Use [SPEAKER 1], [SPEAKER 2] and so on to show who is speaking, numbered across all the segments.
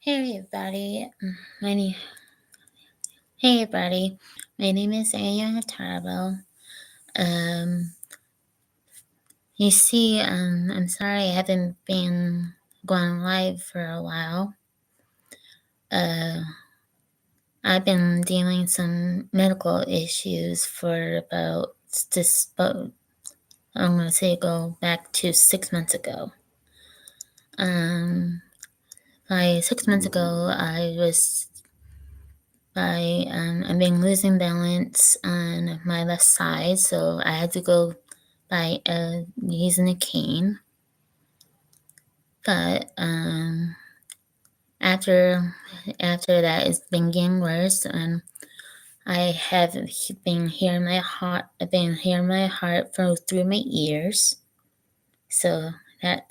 [SPEAKER 1] Hey everybody, my name. Hey everybody, my name is Aya Tarbo. Um, you see, I'm sorry I haven't been going live for a while. I've been dealing some medical issues for I'm gonna say go back to 6 months ago. By 6 months ago, I've been losing balance on my left side, so I had to go by using a cane. But after that, it's been getting worse, and I have been hearing my heart. I've been hearing my heart through my ears. So that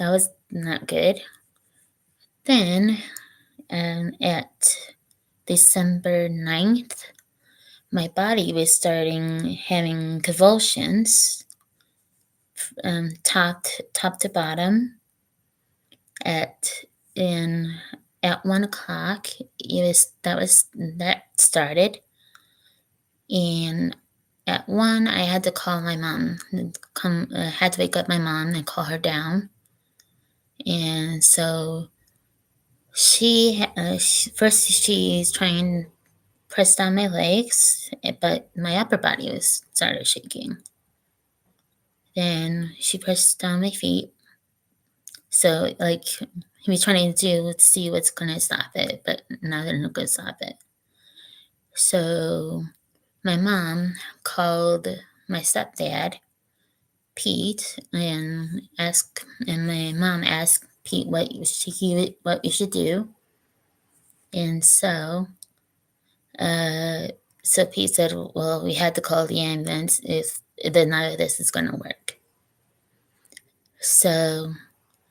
[SPEAKER 1] was not good. Then, at December 9th, my body was starting having convulsions, top to bottom. At 1 o'clock, that started, and at 1, I had to call my mom. Had to wake up my mom and call her down, and so she's trying to press down my legs, but my upper body started shaking. Then she pressed down my feet. So, he was trying to see what's going to stop it, but nothing could stop it. So, my mom called my stepdad, Pete, and my mom asked Pete what we should do. And so Pete said, well, we had to call the ambulance if none of this is going to work. So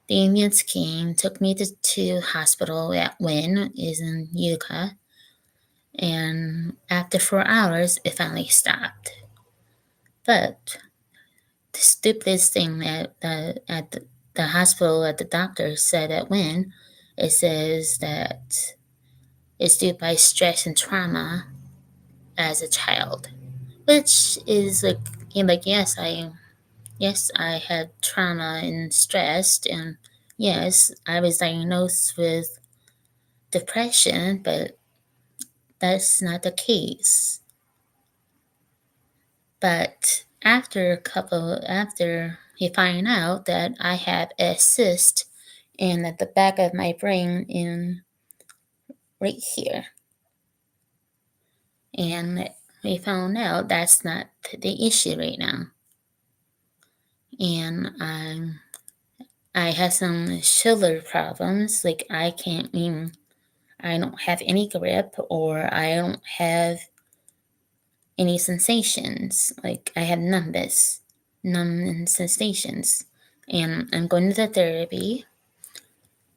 [SPEAKER 1] the ambulance came, took me to hospital at Wynn, is in Utica, and after 4 hours, it finally stopped. But the stupidest thing at the hospital, at the doctor said at Wynn, it says that it's due by stress and trauma as a child, which is yes, I had trauma and stressed, and yes, I was diagnosed with depression, but that's not the case. But after he found out that I have a cyst at the back of my brain right here, and we found out that's not the issue right now, and I have some shoulder problems, like I don't have any grip, or I don't have any sensations. Like I have numb sensations, and I'm going to the therapy,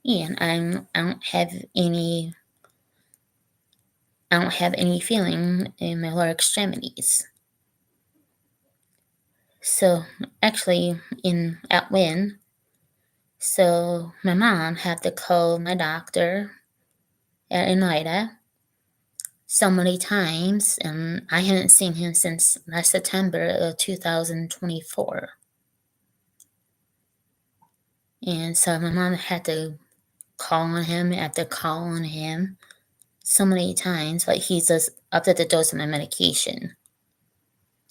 [SPEAKER 1] and I don't have any feeling in my lower extremities. So actually, at Wynn, so my mom had to call my doctor at Oneida so many times, and I haven't seen him since last September of 2024. And so my mom had to call on him after call on him so many times, but he's just up to the dose of my medication.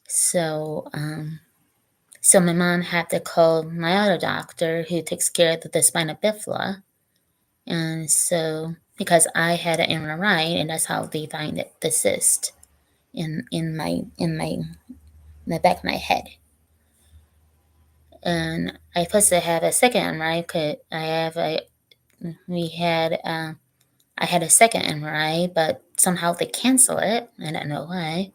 [SPEAKER 1] So, my mom had to call my other doctor who takes care of the spina bifida, and so because I had an MRI, and that's how they find the cyst in the back of my head. And I supposed to have a second MRI because I had a second MRI, but somehow they cancel it. I don't know why,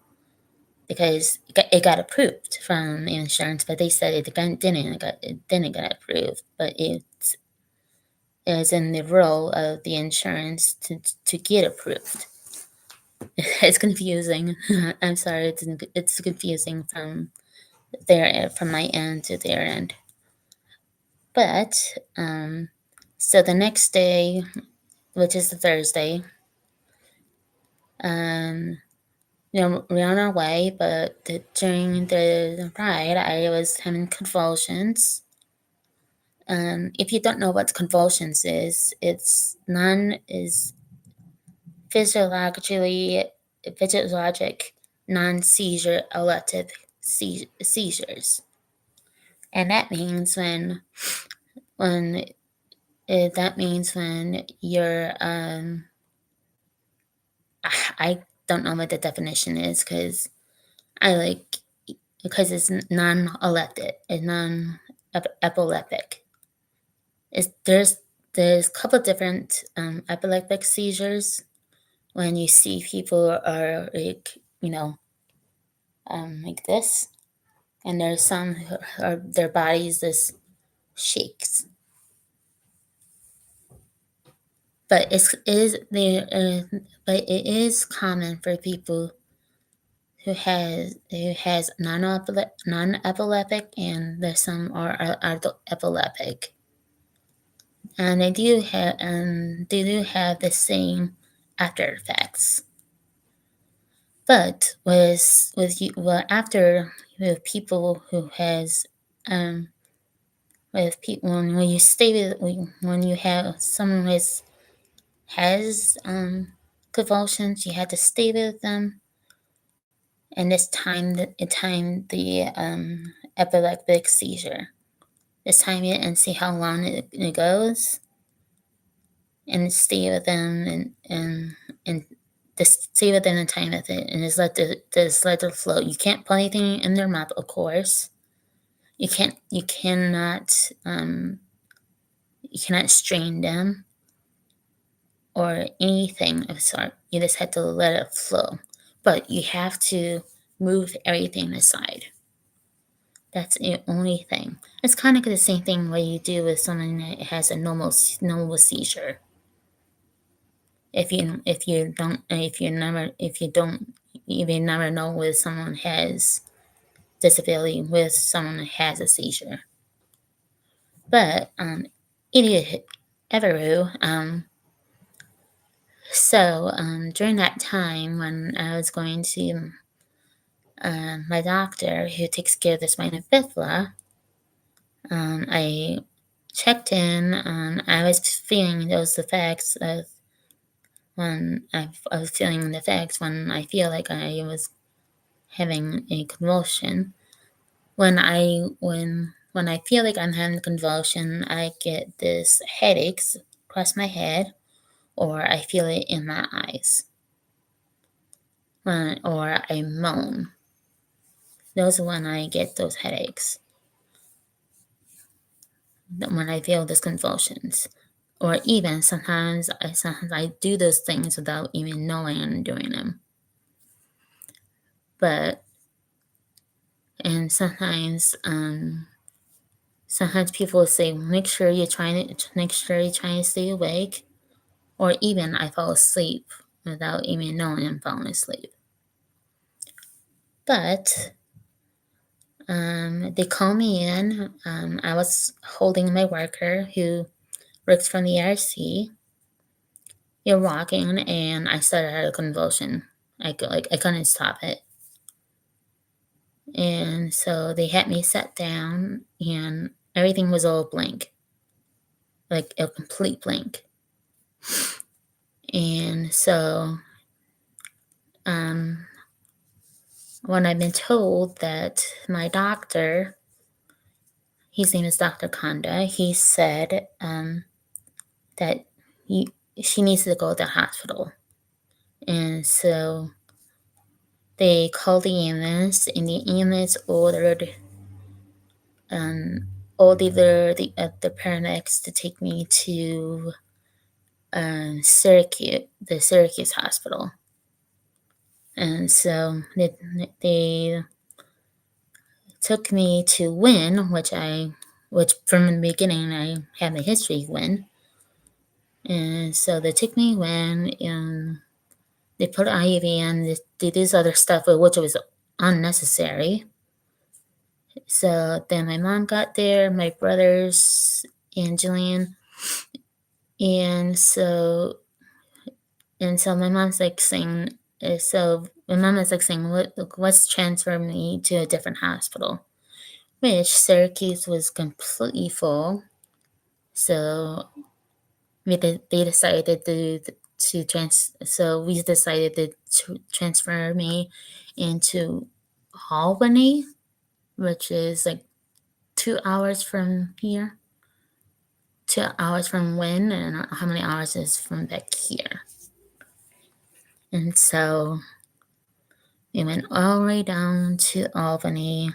[SPEAKER 1] because it got approved from insurance, but they said it didn't get approved. But it was in the role of the insurance to get approved. It's confusing. I'm sorry, it's confusing from my end to their end. But So the next day, which is the Thursday, um, we're on our way, but during the ride, I was having convulsions. If you don't know what convulsions is, it's none is physiologically physiologic non-seizure elective seizures, and that means when that means when you're I don't know what the definition is because it's non-elective and non-epileptic. There's a couple different epileptic seizures when you see people are like this, and there's some who are, their bodies just shakes. But but it is common for people who has non-epileptic, and there's some are epileptic, and they do have the same after effects. But with you, well, after with people who has with people when you stay with when you have someone who has convulsions, you have to stay with them, and this time the epileptic seizure. Just time it and see how long it goes, and stay with them and just stay with them and time with it, and just let it flow. You can't put anything in their mouth, of course. You cannot strain them or anything of sort. You just have to let it flow. But you have to move everything aside. That's the only thing. It's kind of the same thing what you do with someone that has a normal seizure. If you never know whether someone has disability with someone that has a seizure. But idiot Everoo. So during that time when I was going to my doctor who takes care of the spina bifida, I checked in. I was feeling those effects of when I was feeling the effects when I feel like I was having a convulsion. When I feel like I'm having a convulsion, I get this headaches across my head, or I feel it in my eyes, or I moan. Those are when I get those headaches. When I feel those convulsions, or even sometimes I do those things without even knowing I'm doing them. And sometimes people will say, make sure you're trying to stay awake, or even I fall asleep without even knowing I'm falling asleep. But they call me in. I was holding my worker who works from the RC. You're walking, and I started a convulsion. I couldn't stop it, and so they had me sat down, and everything was all blank, like a complete blank. And so, when I've been told that my doctor, his name is Dr. Kanda, he said that she needs to go to the hospital. And so they called the ambulance, and the ambulance ordered the paramedics to take me to the Syracuse hospital. And so they took me to Wynn, which from the beginning I had my history Wynn. And so they took me Wynn, and they put an IV in, they did this other stuff, which was unnecessary. So then my mom got there, my brothers and Jillian, And so my mom's like saying, so my mom is like saying, let's transfer me to a different hospital, which Syracuse was completely full. So they decided so we decided to transfer me into Albany, which is like 2 hours from here. 2 hours from Wynn, and how many hours is from back here. And so we went all the way down to Albany.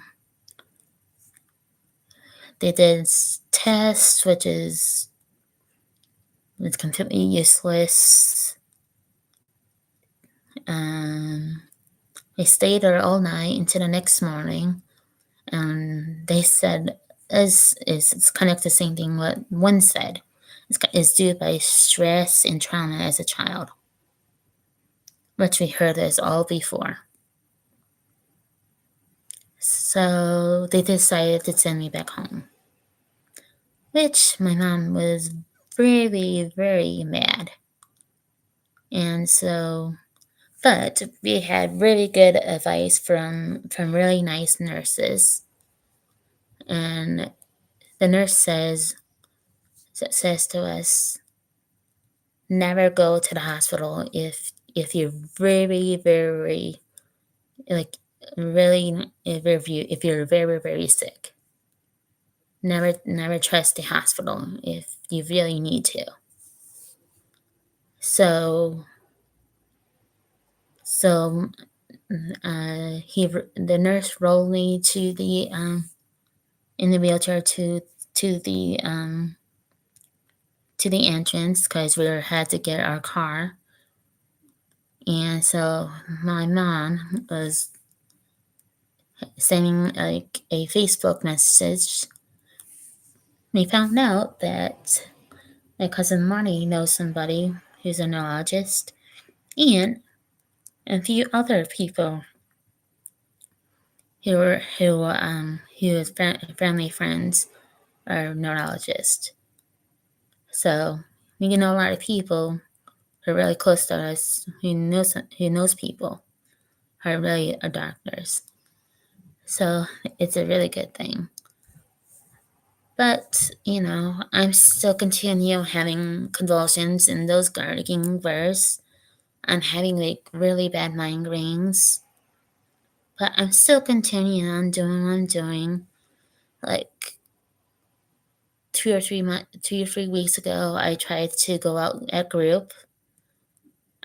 [SPEAKER 1] They did tests, which is it's completely useless. They stayed there all night until the next morning, and they said it's kind of the same thing what one said. It's due by stress and trauma as a child, which we heard this all before. So they decided to send me back home, which my mom was very, very mad. And so, but we had really good advice from really nice nurses. And the nurse says to us, never go to the hospital if you're very, very like really if you're very, very sick. Never trust the hospital if you really need to. So so the nurse rolled me to the in the wheelchair to the um to the entrance because we had to get our car. And so my mom was sending like a Facebook message. We found out that my cousin Marty knows somebody who's a neurologist, and a few other people who family friends are neurologists. So we know a lot of people who are really close to us who knows people who are really doctors. So it's a really good thing. But, I'm still continue having convulsions in those gargling bursts. I'm having like really bad migraines. But I'm still continuing on doing what I'm doing. Like 2 or 3 weeks ago, I tried to go out at group.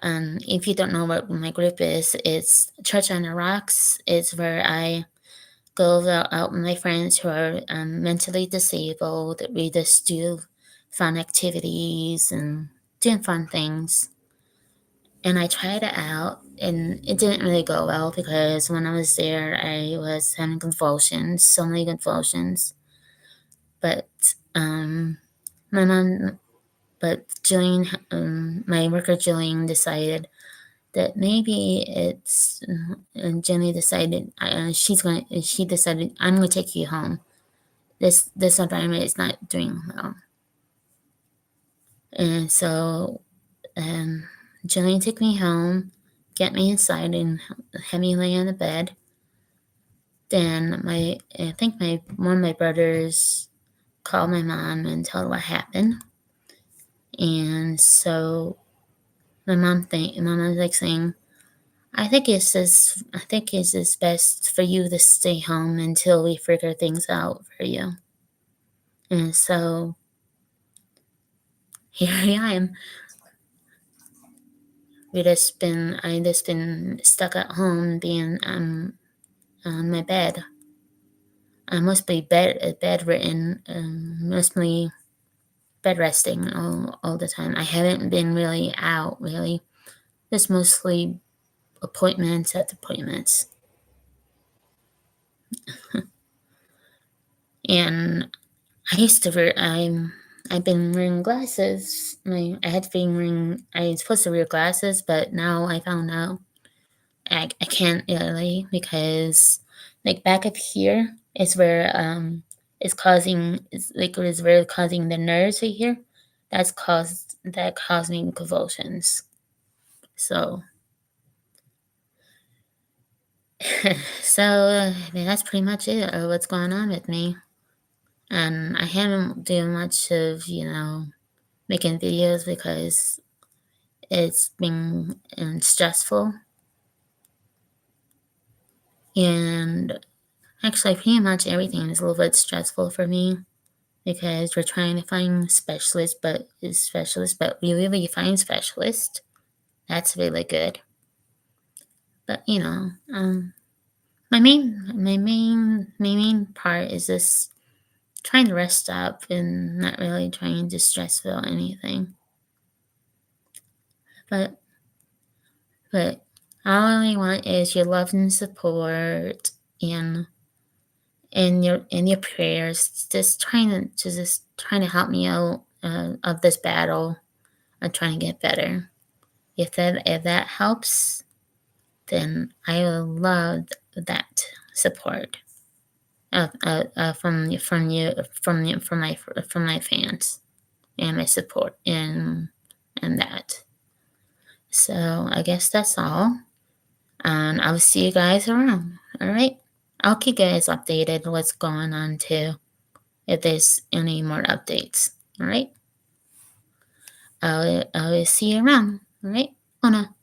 [SPEAKER 1] If you don't know what my group is, it's Church on the Rocks. It's where I go out with my friends who are mentally disabled. We just do fun activities and doing fun things. And I tried it out, and it didn't really go well because when I was there, I was having convulsions, so many convulsions. But my mom, but Jillian, my worker Jillian decided that maybe it's, and Jenny decided she decided I'm going to take you home. This environment is not doing well. And so Jillian took me home, get me inside, and had me lay on the bed. Then I think one of my brothers called my mom and told her what happened. And so my mom was like saying, I think it's just best for you to stay home until we figure things out for you. And so here I am. I just been stuck at home being on my bed. I'm mostly bedridden, mostly bed resting all the time. I haven't been really out really. Just mostly appointments at appointments. And I've been wearing glasses. I was supposed to wear glasses, but now I found out I can't really because like back up here is where it's where it's causing the nerves right here. That's caused that caused me convulsions. So, I mean, that's pretty much it of what's going on with me. And I haven't done much of, making videos because it's been stressful. And actually, pretty much everything is a little bit stressful for me because we're trying to find specialists, but we really find specialists. That's really good. But my main part is just trying to rest up and not really trying to stress about anything. But but all I really want is your love and support and your prayers, just trying to help me out of this battle of trying to get better. If that helps, then I will love that support from my fans and my support and that. So I guess that's all. And I'll see you guys around. All right. I'll keep you guys updated what's going on too, if there's any more updates. All right. I'll see you around. All right. Una.